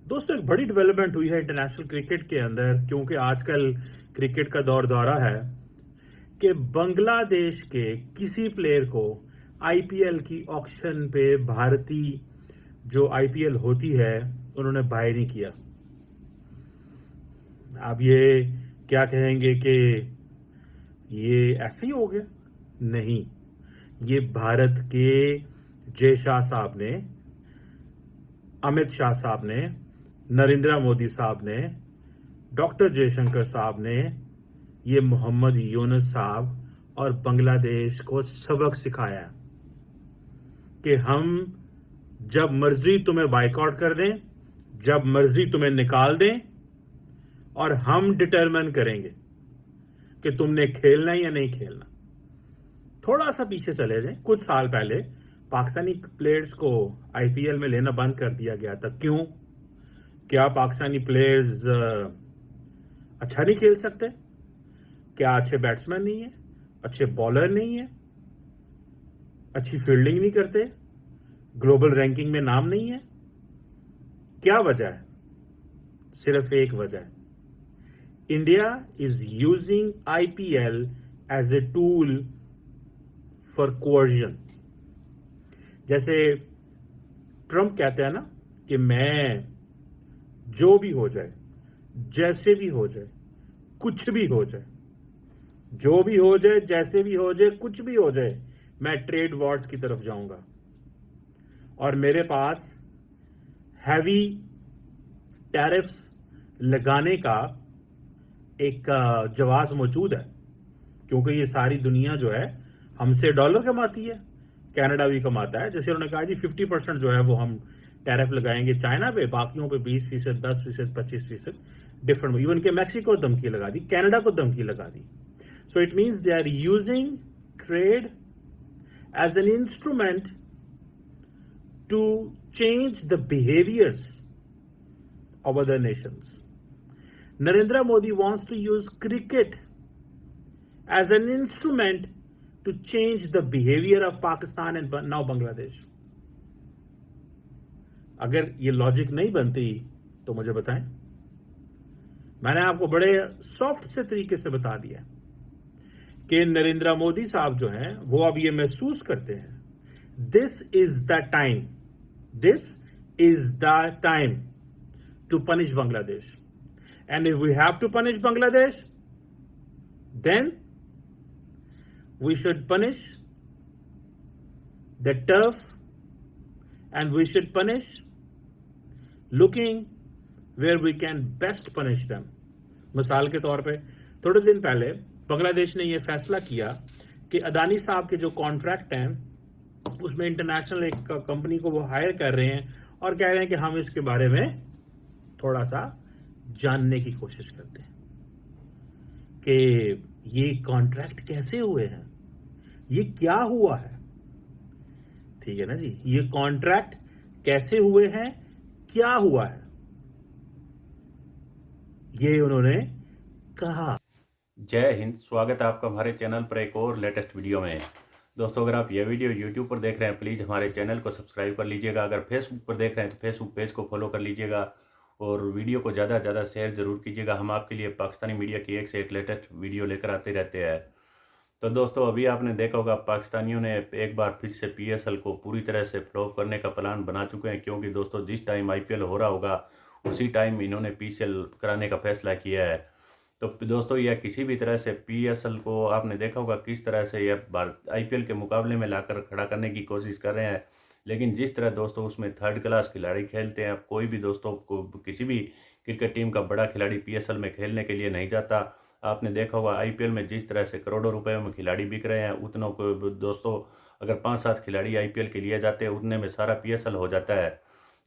दोस्तों, एक बड़ी डेवलपमेंट हुई है इंटरनेशनल क्रिकेट के अंदर, क्योंकि आजकल क्रिकेट का दौर दौरा है कि बांग्लादेश के किसी प्लेयर को आईपीएल की ऑक्शन पे भारतीय जो आईपीएल होती है उन्होंने बाय नहीं किया। अब ये क्या कहेंगे कि ये ऐसे ही हो गया? नहीं, ये भारत के जय शाह साहब ने, अमित शाह साहब ने, नरेंद्र मोदी साहब ने, डॉक्टर जयशंकर साहब ने, ये मोहम्मद यूनुस साहब और बांग्लादेश को सबक सिखाया कि हम जब मर्जी तुम्हें बाइकआउट कर दें, जब मर्जी तुम्हें निकाल दें, और हम डिटरमिन करेंगे कि तुमने खेलना या नहीं खेलना। थोड़ा सा पीछे चले जाएं, कुछ साल पहले पाकिस्तानी प्लेयर्स को आईपीएल में लेना बंद कर दिया गया था। क्यों? क्या पाकिस्तानी प्लेयर्स अच्छा नहीं खेल सकते? क्या अच्छे बैट्समैन नहीं है? अच्छे बॉलर नहीं है? अच्छी फील्डिंग नहीं करते? ग्लोबल रैंकिंग में नाम नहीं है? क्या वजह है? सिर्फ एक वजह है, India is using IPL as a tool for coercion. जैसे ट्रंप कहते हैं ना कि मैं जो भी हो जाए, जैसे भी हो जाए, कुछ भी हो जाए, जो भी हो जाए, जैसे भी हो जाए, कुछ भी हो जाए, मैं ट्रेड वॉर्स की तरफ जाऊंगा और मेरे पास हैवी टैरिफ्स लगाने का एक जवाब मौजूद है, क्योंकि ये सारी दुनिया जो है हमसे डॉलर कमाती है, कनाडा भी कमाता है। जैसे उन्होंने कहा जी 50% जो है वो हम टैरिफ लगाएंगे चाइना पे, बाकियों पे 20%, 10%, 25%, डिफरेंट। इवन के मैक्सिको धमकी लगा दी, कनाडा को धमकी लगा दी। So it means they are using trade as an instrument to change the behaviours of other nations. Narendra Modi wants to use cricket as an instrument to change the behavior of Pakistan and now Bangladesh. अगर ये logic नहीं बनती तो मुझे बताएं। मैंने आपको बड़े सॉफ्ट से तरीके से बता दिया कि नरेंद्र मोदी साहब जो हैं वो अब ये महसूस करते हैं, this is the time, this is the time to punish Bangladesh. And if we have to punish Bangladesh, then we should punish the turf and we should punish looking where we can best punish them. मिसाल के तौर पे थोड़े दिन पहले बांग्लादेश ने यह फैसला किया कि अदानी साहब के जो कॉन्ट्रैक्ट हैं उसमें इंटरनेशनल एक कंपनी को वो हायर कर रहे हैं और कह रहे हैं कि हम इसके बारे में थोड़ा सा जानने की कोशिश करते हैं कि ये कॉन्ट्रैक्ट कैसे हुए हैं, ये क्या हुआ है। ठीक है ना जी, ये कॉन्ट्रैक्ट कैसे हुए हैं, क्या हुआ है, ये उन्होंने कहा। जय हिंद, स्वागत है आपका हमारे चैनल पर एक और लेटेस्ट वीडियो में। दोस्तों, अगर आप ये वीडियो YouTube पर देख रहे हैं, प्लीज़ हमारे चैनल को सब्सक्राइब कर लीजिएगा। अगर फेसबुक पर देख रहे हैं तो फेसबुक पेज को फॉलो कर लीजिएगा और वीडियो को ज़्यादा से ज़्यादा शेयर ज़रूर कीजिएगा। हम आपके लिए पाकिस्तानी मीडिया की एक से एक लेटेस्ट वीडियो लेकर आते रहते हैं। तो दोस्तों, अभी आपने देखा होगा पाकिस्तानियों ने एक बार फिर से PSL को पूरी तरह से फ्लॉप करने का प्लान बना चुके हैं, क्योंकि दोस्तों जिस टाइम IPL हो रहा होगा उसी टाइम इन्होंने PCL कराने का फैसला किया है। तो दोस्तों, यह किसी भी तरह से PSL को आपने देखा होगा किस तरह से यह IPL के मुकाबले में लाकर खड़ा करने की कोशिश कर रहे हैं। लेकिन जिस तरह दोस्तों उसमें थर्ड क्लास खिलाड़ी खेलते हैं, अब कोई भी दोस्तों को किसी भी क्रिकेट टीम का बड़ा खिलाड़ी PSL में खेलने के लिए नहीं जाता। आपने देखा होगा IPL में जिस तरह से करोड़ों रुपए में खिलाड़ी बिक रहे हैं, उतनों को दोस्तों अगर 5-7 खिलाड़ी IPL के लिए जाते हैं उतने में सारा PSL हो जाता है।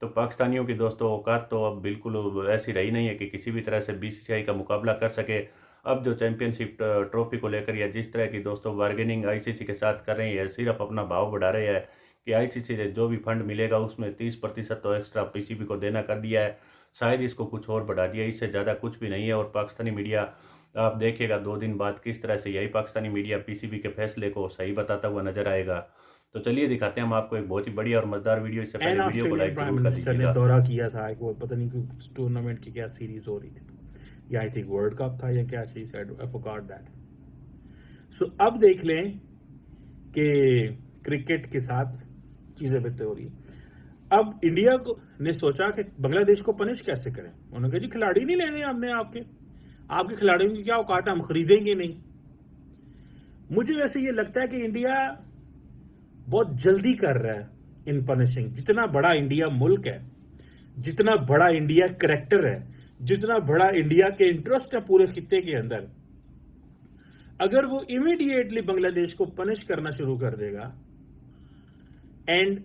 तो पाकिस्तानियों की दोस्तों औकात तो अब बिल्कुल ऐसी रही नहीं है कि किसी भी तरह से BCCI का मुकाबला कर सके। अब जो चैंपियनशिप ट्रॉफी को लेकर या जिस तरह की दोस्तों बार्गेनिंग ICC के साथ कर रहे हैं, सिर्फ अपना भाव बढ़ा रहे हैं कि ICC से जो भी फंड मिलेगा उसमें 30% तो एक्स्ट्रा PCB को देना कर दिया है, शायद इसको कुछ और बढ़ा दिया, इससे ज़्यादा कुछ भी नहीं है। और पाकिस्तानी मीडिया आप देखिएगा 2 दिन बाद किस तरह से यही पाकिस्तानी मीडिया PCB के फैसले को सही बताता हुआ नजर आएगा। तो चलिए दिखाते हैं हम आपको एक बहुत ही बढ़िया और मजेदार वीडियो। इससे पहले वीडियो को लाइक प्राइम जरूर कर मिनिस्टर ने लीजिएगा। दौरा किया था एक, वो पता नहीं कि टूर्नामेंट की क्या सीरीज हो रही थी, या आई थिंक वर्ल्ड कप था या क्या चीज, आई फॉरगॉट दैट। सो अब देख लें कि क्रिकेट के साथ चीजें बेहतर हो रही। अब इंडिया को ने सोचा कि बांग्लादेश को पनिश कैसे करें। उन्होंने कहा जी खिलाड़ी नहीं लेने हमने, आपके खिलाड़ियों की क्या औकात है, हम खरीदेंगे नहीं। मुझे वैसे ये लगता है कि इंडिया बहुत जल्दी कर रहा है इन पनिशिंग। जितना बड़ा इंडिया मुल्क है, जितना बड़ा इंडिया करेक्टर है, जितना बड़ा इंडिया के इंटरेस्ट है पूरे खित्ते के अंदर, अगर वो इमीडिएटली बांग्लादेश को पनिश करना शुरू कर देगा एंड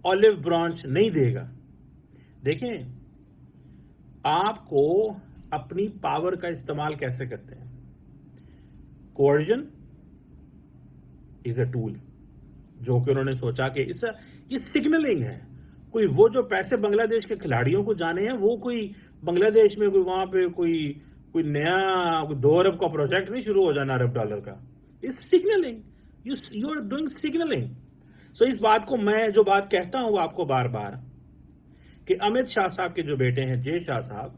ऑलिव ब्रांच नहीं देगा। देखें आपको अपनी पावर का इस्तेमाल कैसे करते हैं। कोर्जन इज अ टूल, जो कि उन्होंने सोचा कि ये सिग्नलिंग है। कोई वो जो पैसे बांग्लादेश के खिलाड़ियों को जाने हैं, वो कोई बांग्लादेश में कोई वहां पे कोई नया 2 अरब का प्रोजेक्ट नहीं शुरू हो जाना अरब डॉलर का। Is signalling, you are doing signalling. So इस बात को मैं जो बात कहता हूं वो आपको बार बार, कि अमित शाह साहब के जो बेटे हैं जय शाह साहब,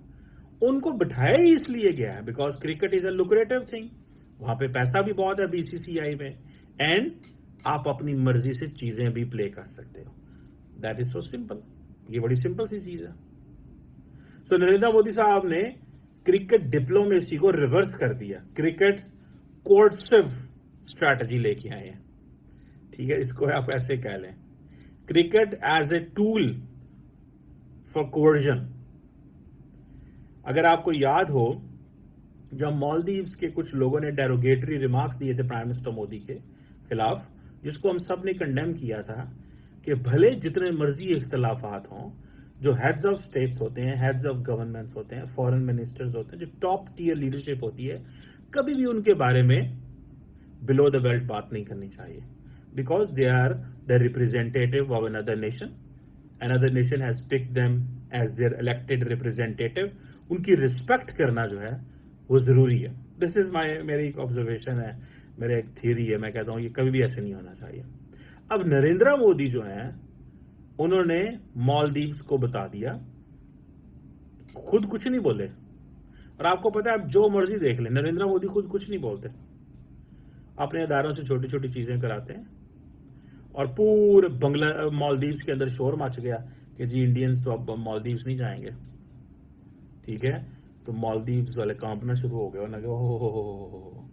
उनको बिठाया ही इसलिए गया है because cricket is a lucrative thing. वहां पे पैसा भी बहुत है बीसीसीआई में, एंड आप अपनी मर्जी से चीजें भी प्ले कर सकते हो। That is so simple. ये बड़ी सिंपल सी चीज है। सो नरेंद्र मोदी साहब ने क्रिकेट डिप्लोमेसी को रिवर्स कर दिया, क्रिकेट कोर्सिव स्ट्रैटेजी लेके आए हैं। ठीक है, इसको आप ऐसे कह लें, cricket as a tool for coercion. अगर आपको याद हो, जब मालदीव्स के कुछ लोगों ने डेरोगेटरी रिमार्क्स दिए थे प्राइम मिनिस्टर मोदी के खिलाफ, जिसको हम सब ने कंडेम किया था कि भले जितने मर्जी इख्तलाफात हों, जो हेड्स ऑफ स्टेट्स होते हैं, हेड्स ऑफ गवर्नमेंट्स होते हैं, फॉरेन मिनिस्टर्स होते हैं, जो टॉप टियर लीडरशिप होती है, कभी भी उनके बारे में बिलो द बेल्ट बात नहीं करनी चाहिए, because they are the representative of another nation. Another nation has picked them as their elected representative. उनकी रिस्पेक्ट करना जो है वो जरूरी है। दिस इज मेरी एक ऑब्जर्वेशन है, मेरा एक थियरी है। मैं कहता हूं ये कभी भी ऐसे नहीं होना चाहिए। अब नरेंद्र मोदी जो है, उन्होंने मालदीव्स को बता दिया, खुद कुछ नहीं बोले। और आपको पता है, आप जो मर्जी देख लें, नरेंद्र मोदी खुद कुछ नहीं बोलते, अपने इदारों से छोटी छोटी चीजें कराते हैं। और पूरे मालदीव्स के अंदर शोर मच गया कि जी इंडियंस तो अब मालदीव्स नहीं जाएंगे। ठीक है, तो मालदीव्स वाले कांपना शुरू हो गए। उन्होंने कहा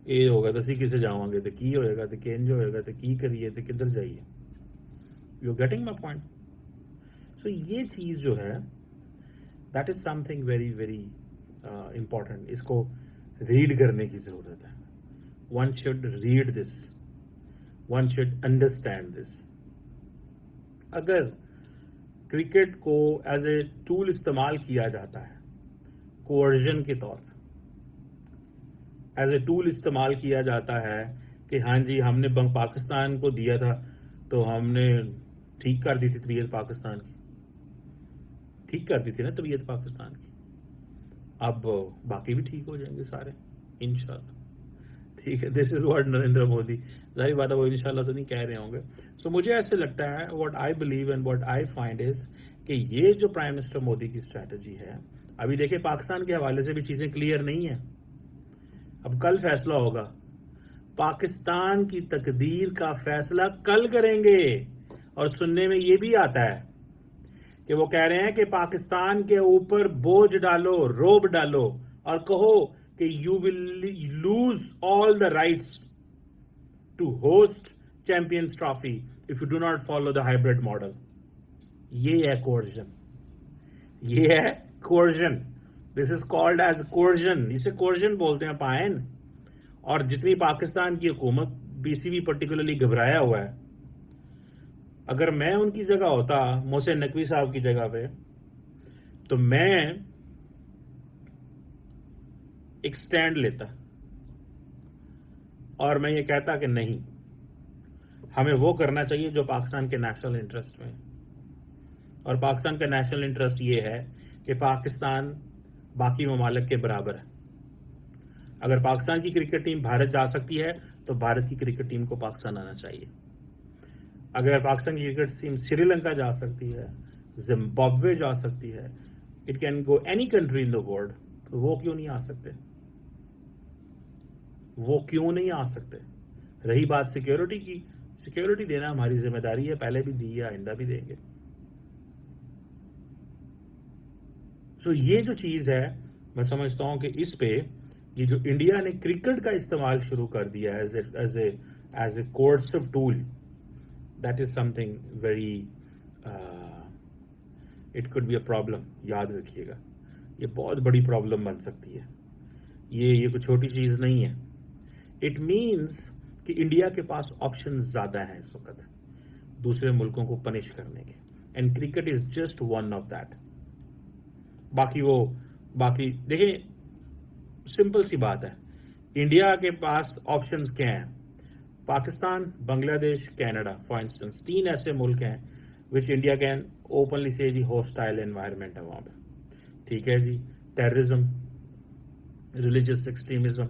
ये होगा तो असी किसे जावांगे, तो की होएगा, तो किंज होएगा, तो की करिए, तो किधर जाइए। You getting my point. So ये चीज जो है, that is something very very important. इसको रीड करने की जरूरत है। One should read this, one should understand this. अगर क्रिकेट को एज ए टूल इस्तेमाल किया जाता है, कोर्जन के तौर पर एज ए टूल इस्तेमाल किया जाता है कि हाँ जी हमने पाकिस्तान को दिया था तो हमने ठीक कर दी थी तबीयत पाकिस्तान की, ठीक कर दी थी ना तबीयत पाकिस्तान की, अब बाकी भी ठीक हो जाएंगे सारे इंशाल्लाह। ठीक है, this is what Narendra Modi, जाहिर बात है वो इंशाल्लाह तो नहीं कह रहे होंगे। सो मुझे ऐसे लगता है, what I believe and what I find is कि ये जो प्राइम मिनिस्टर मोदी की स्ट्रैटेजी है, अभी देखिए पाकिस्तान के हवाले से भी चीजें क्लियर नहीं है। अब कल फैसला होगा, पाकिस्तान की तकदीर का फैसला कल करेंगे। और सुनने में ये भी आता है कि वो कह रहे हैं कि पाकिस्तान के ऊपर बोझ डालो, रोब डालो और कहो कि you will lose all the rights to host Champions Trophy if you do not follow the hybrid model. ये है कोर्जन, ये है coercion. This is called as coercion. इसे कोर्जन बोलते हैं पायन। और जितनी पाकिस्तान की हुकूमत बीसीबी पर्टिकुलरली घबराया हुआ है, अगर मैं उनकी जगह होता, मोहसिन नकवी साहब की जगह पे, तो मैं एक स्टैंड लेता और मैं ये कहता कि नहीं, हमें वो करना चाहिए जो पाकिस्तान के नेशनल इंटरेस्ट में। और पाकिस्तान का नेशनल इंटरेस्ट ये है कि पाकिस्तान बाकी ममालिक के बराबर है। अगर पाकिस्तान की क्रिकेट टीम भारत जा सकती है तो भारत की क्रिकेट टीम को पाकिस्तान आना चाहिए। अगर पाकिस्तान की क्रिकेट टीम श्रीलंका जा सकती है, जिम्बाब्वे जा सकती है, it can go any country in the world, तो वो क्यों नहीं आ सकते? वो क्यों नहीं आ सकते? रही बात सिक्योरिटी की, सिक्योरिटी देना हमारी जिम्मेदारी है, पहले भी दी है, आइंदा भी देंगे। सो ये जो चीज है, मैं समझता हूं कि इस पे ये जो इंडिया ने क्रिकेट का इस्तेमाल शुरू कर दिया as a coercive tool, that is something very, it could be a problem. याद रखिएगा, ये बहुत बड़ी प्रॉब्लम बन सकती है। ये कोई छोटी चीज नहीं है। इट मीन्स कि इंडिया के पास ऑप्शन ज्यादा हैं इस वक्त दूसरे मुल्कों को पनिश करने के, and cricket is just one of that. बाकी देखिए, सिंपल सी बात है, इंडिया के पास ऑप्शंस क्या हैं? Pakistan, Bangladesh, Canada for instance, 3 ऐसे मुल्क हैं विच इंडिया कैन ओपनली से जी हॉस्टाइल एनवायरमेंट है वहां पे, ठीक है जी। Terrorism, religious extremism,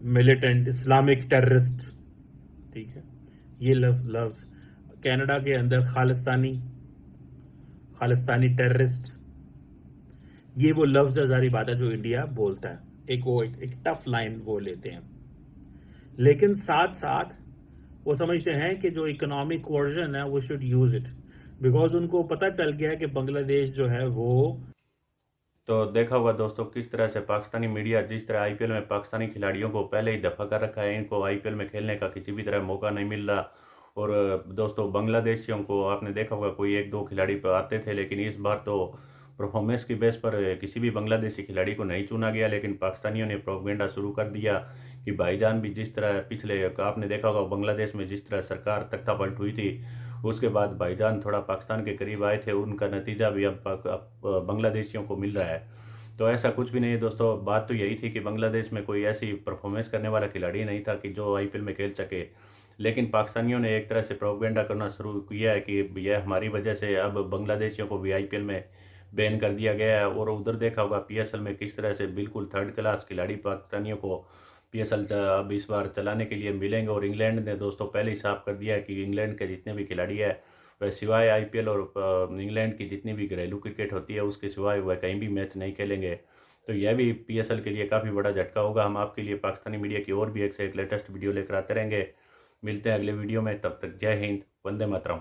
militant Islamic terrorist, ठीक है, ये लफ्ज कनाडा के अंदर खालिस्तानी टेररिस्ट, ये वो लफ्ज है, जारी बात है, जो इंडिया बोलता है। एक टफ लाइन वो लेते हैं, लेकिन साथ साथ वो समझते हैं कि जो इकोनॉमिक वर्जन है वो शुड यूज इट, बिकॉज उनको पता चल गया है कि बांग्लादेश जो है वो। तो देखा होगा दोस्तों किस तरह से पाकिस्तानी मीडिया जिस तरह आईपीएल में पाकिस्तानी खिलाड़ियों को पहले ही दफा कर रखा है, इनको आईपीएल में खेलने का किसी भी तरह मौका नहीं मिल रहा। और दोस्तों बांग्लादेशियों को आपने देखा होगा कोई 1-2 खिलाड़ी पर आते थे, लेकिन इस बार तो परफॉर्मेंस की बेस पर किसी भी बांग्लादेशी खिलाड़ी को नहीं चुना गया। लेकिन पाकिस्तानियों ने प्रोपेगेंडा शुरू कर दिया कि भाईजान भी जिस तरह पिछले आपने देखा होगा बांग्लादेश में जिस तरह सरकार तख्तापलट हुई थी, उसके बाद भाईजान थोड़ा पाकिस्तान के करीब आए थे, उनका नतीजा भी अब बांग्लादेशियों को मिल रहा है। तो ऐसा कुछ भी नहीं है दोस्तों, बात तो यही थी कि बांग्लादेश में कोई ऐसी परफॉर्मेंस करने वाला खिलाड़ी नहीं था कि जो आईपीएल में खेल सके। लेकिन पाकिस्तानियों ने एक तरह से प्रोपेगेंडा करना शुरू किया है कि यह हमारी वजह से अब बांग्लादेशियों को भी आईपीएल में बैन कर दिया गया है। और उधर देखा होगा पीएसएल में किस तरह से बिल्कुल थर्ड क्लास खिलाड़ी पाकिस्तानियों को पीएसएल अब इस बार चलाने के लिए मिलेंगे। और इंग्लैंड ने दोस्तों पहले ही साफ कर दिया है कि इंग्लैंड के जितने भी खिलाड़ी है वह सिवाय आईपीएल और इंग्लैंड की जितनी भी घरेलू क्रिकेट होती है उसके सिवाय वह कहीं भी मैच नहीं खेलेंगे। तो यह भी पीएसएल के लिए काफ़ी बड़ा झटका होगा। हम आपके लिए पाकिस्तानी मीडिया की और भी एक से एक लेटेस्ट वीडियो लेकर आते रहेंगे। मिलते हैं अगले वीडियो में, तब तक जय हिंद, वंदे मातरम।